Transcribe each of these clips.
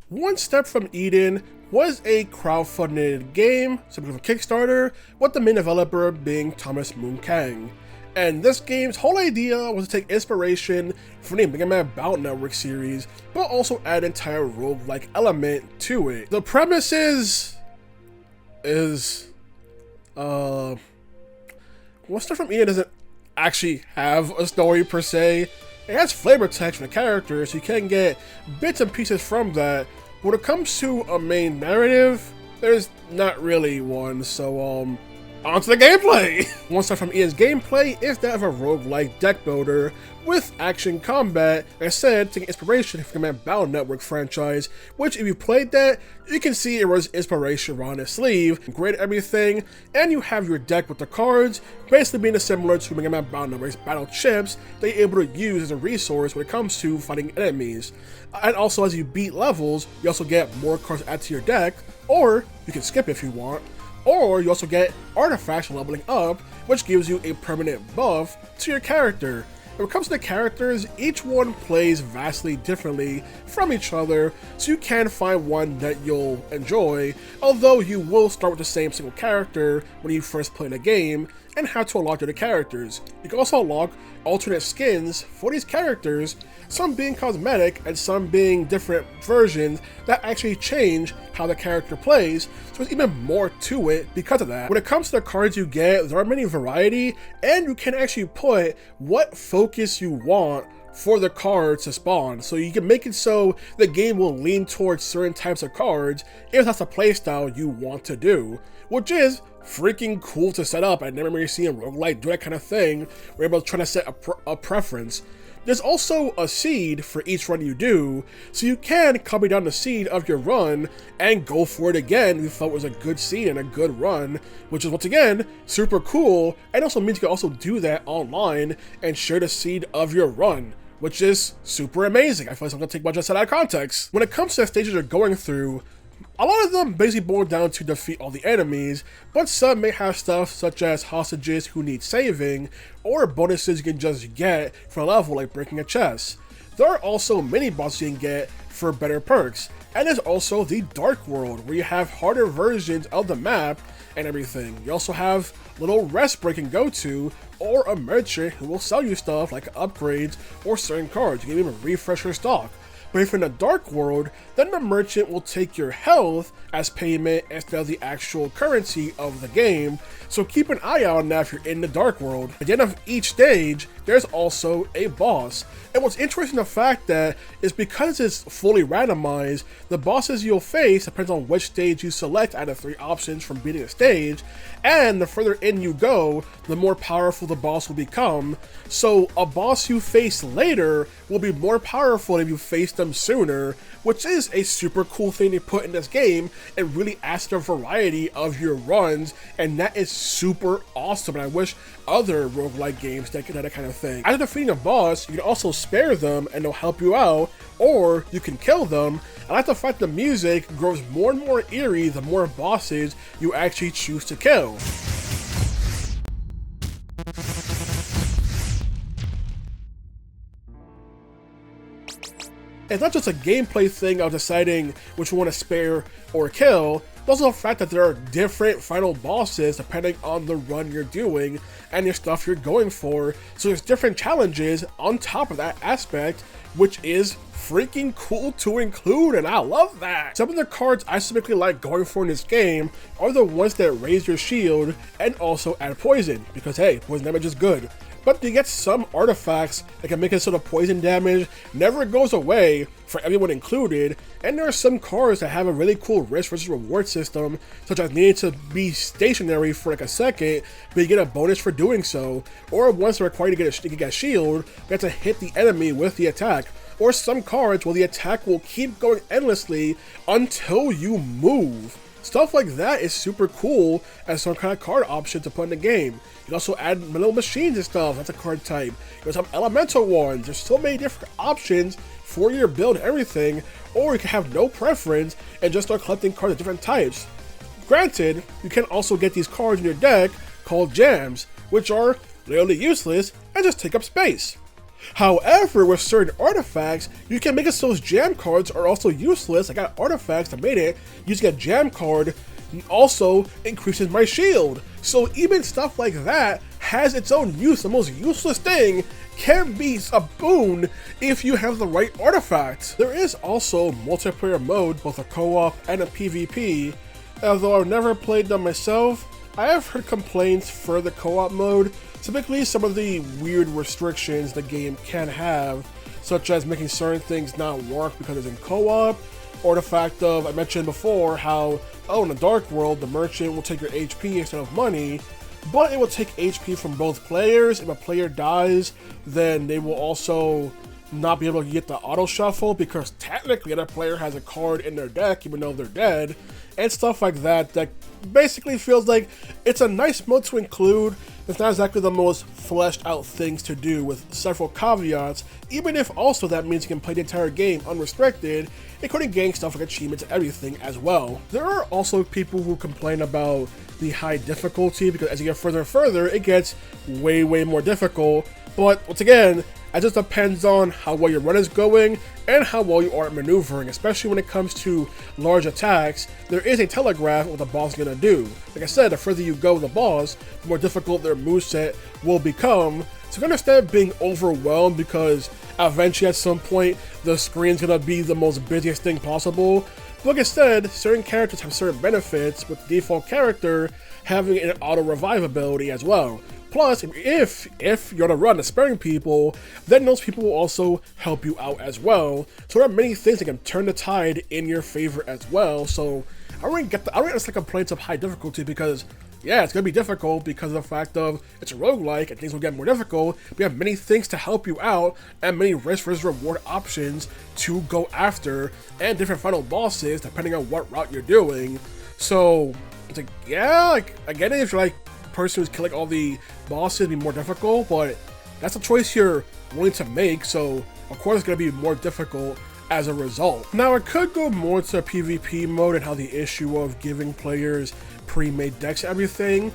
One Step from Eden was a crowdfunded game, simply from Kickstarter, with the main developer being Thomas Moon Kang. And this game's whole idea was to take inspiration from the Mega Man Battle Network series, but also add an entire roguelike element to it. The premise is One Step from Eden doesn't actually have a story per se. It has flavor text from the characters, so you can get bits and pieces from that. When it comes to a main narrative, there's not really one, so on to the gameplay! One Step from Eden's gameplay is that of a roguelike deck builder with action combat, like I said, taking inspiration from the Mega Man Battle Network franchise, which if you played that, you can see it was inspiration on its sleeve, great everything, and you have your deck with the cards, basically being similar to Mega Man Battle Network's battle chips that you're able to use as a resource when it comes to fighting enemies. And also as you beat levels, you also get more cards added to your deck, or you can skip if you want. Or you also get artifacts leveling up, which gives you a permanent buff to your character. When it comes to the characters, each one plays vastly differently from each other, so you can find one that you'll enjoy, although you will start with the same single character when you first play the game, and how to unlock the characters. You can also unlock alternate skins for these characters, some being cosmetic and some being different versions that actually change how the character plays, so there's even more to it because of that. When it comes to the cards you get, there are many variety, and you can actually put what focus you want for the cards to spawn, so you can make it so the game will lean towards certain types of cards if that's the playstyle you want to do, which is freaking cool to set up. I never remember seeing roguelike do that kind of thing, where you're trying to set a preference. There's also a seed for each run you do, so you can copy down the seed of your run and go for it again if you felt it was a good seed and a good run, which is once again super cool, and also means you can also do that online and share the seed of your run, which is super amazing. I feel like I'm gonna take much out of context. When it comes to the stages you're going through, a lot of them basically boil down to defeat all the enemies, but some may have stuff such as hostages who need saving, or bonuses you can just get for a level like breaking a chest. There are also mini bosses you can get for better perks, and there's also the Dark World, where you have harder versions of the map and everything. You also have little rest break you can go to, or a merchant who will sell you stuff like upgrades or certain cards. You can even refresh your stock. But if you're in the Dark World, then the merchant will take your health as payment instead of the actual currency of the game, so keep an eye out on that if you're in the Dark World. At the end of each stage, there's also a boss. And what's interesting, the fact that is because it's fully randomized, the bosses you'll face depends on which stage you select out of 3 options from beating a stage, and the further in you go, the more powerful the boss will become. So a boss you face later will be more powerful if you face them sooner, which is a super cool thing to put in this game and really adds the variety of your runs, and that is super awesome. And I wish other roguelike games that could have that kind of thing. After defeating a boss, you can also spare them and they'll help you out, or you can kill them. I like the fact the music grows more and more eerie the more bosses you actually choose to kill. It's not just a gameplay thing of deciding which one to spare or kill, but also the fact that there are different final bosses depending on the run you're doing and your stuff you're going for, so there's different challenges on top of that aspect, which is freaking cool to include, and I love that. Some of the cards I specifically like going for in this game are the ones that raise your shield and also add poison, because hey, poison damage is good. But you get some artifacts that can make it so the poison damage never goes away for everyone included, and there are some cards that have a really cool risk versus reward system, such as needing to be stationary for like a second, but you get a bonus for doing so, or once they're required to get a shield, you have to hit the enemy with the attack, or some cards where the attack will keep going endlessly until you move. Stuff like that is super cool as some kind of card option to put in the game. You can also add little machines and stuff, that's a card type. You also have elemental ones. There's so many different options for your build and everything, or you can have no preference and just start collecting cards of different types. Granted, you can also get these cards in your deck called jams, which are literally useless and just take up space. However, with certain artifacts, you can make it so those jam cards are also useless. I got artifacts that made it using a jam card also increases my shield. So even stuff like that has its own use. The most useless thing can be a boon if you have the right artifacts. There is also multiplayer mode, both a co-op and a PvP. Although I've never played them myself, I have heard complaints for the co-op mode, typically some of the weird restrictions the game can have, such as making certain things not work because it's in co-op, or the fact of, I mentioned before, how, in the Dark World, the merchant will take your HP instead of money, but it will take HP from both players. If a player dies, then they will also not be able to get the auto shuffle because technically that player has a card in their deck even though they're dead, and stuff like that. That basically feels like it's a nice mode to include. It's not exactly the most fleshed out things to do, with several caveats, even if also that means you can play the entire game unrestricted, including getting stuff like achievements and everything as well. There are also people who complain about the high difficulty because as you get further and further, it gets way more difficult. But once again, it just depends on how well your run is going and how well you are maneuvering, especially when it comes to large attacks. There is a telegraph what the boss is going to do. Like I said, the further you go with the boss, the more difficult their moveset will become. So you can understand being overwhelmed because eventually at some point the screen's going to be the most busiest thing possible. But like I said, certain characters have certain benefits, with the default character having an auto revive ability as well. Plus, if you're on a run and sparing people, then those people will also help you out as well. So there are many things that can turn the tide in your favor as well. So I don't really get the complaints of high difficulty because, yeah, it's gonna be difficult because of the fact of it's a roguelike and things will get more difficult. We have many things to help you out and many risk versus reward options to go after, and different final bosses depending on what route you're doing. So it's like, yeah, like I get it if you're like person who's killing all the bosses, it'd be more difficult, but that's a choice you're willing to make, so of course it's going to be more difficult as a result. Now I could go more to PvP mode and how the issue of giving players pre-made decks and everything,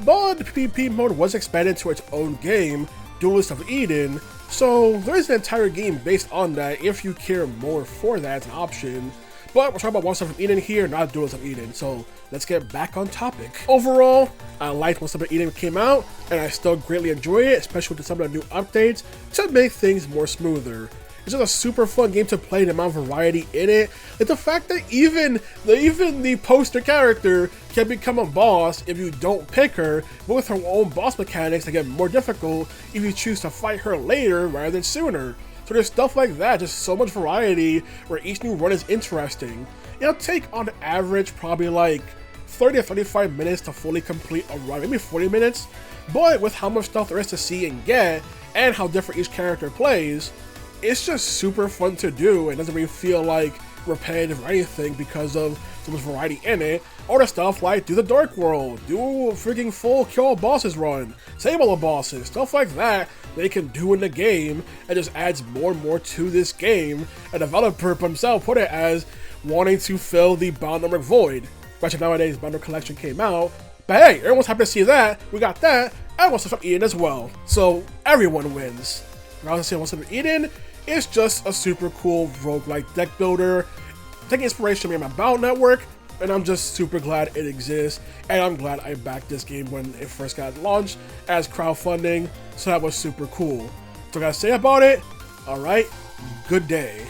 but the PvP mode was expanded to its own game, Duelist of Eden, so there is an entire game based on that if you care more for that as an option. But we're talking about Monster from Eden here, not Duelist of Eden, so let's get back on topic. Overall, I liked Monster from Eden came out, and I still greatly enjoy it, especially with some of the new updates to make things more smoother. It's just a super fun game to play, the amount of variety in it. Like the fact that even the poster character can become a boss if you don't pick her, but with her own boss mechanics that get more difficult if you choose to fight her later rather than sooner. So there's stuff like that, just so much variety where each new run is interesting. It'll take on average probably like 30 to 35 minutes to fully complete a run, maybe 40 minutes, but with how much stuff there is to see and get, and how different each character plays, it's just super fun to do and doesn't really feel like repetitive or anything because of so much variety in it. Or the stuff like do the Dark World, do a freaking full kill all bosses run, save all the bosses, stuff like that they can do in the game, and just adds more and more to this game. A developer himself put it as wanting to fill the bound number void. Especially nowadays, Bundle Collection came out, but hey, everyone's happy to see that. We got that, and Monster from Eden as well. So everyone wins. I was saying Monster from Eden is just a super cool roguelike deck builder, taking inspiration from my Bound Network, and I'm just super glad it exists, and I'm glad I backed this game when it first got launched as crowdfunding, so that was super cool. So what I gotta say about it, alright, good day.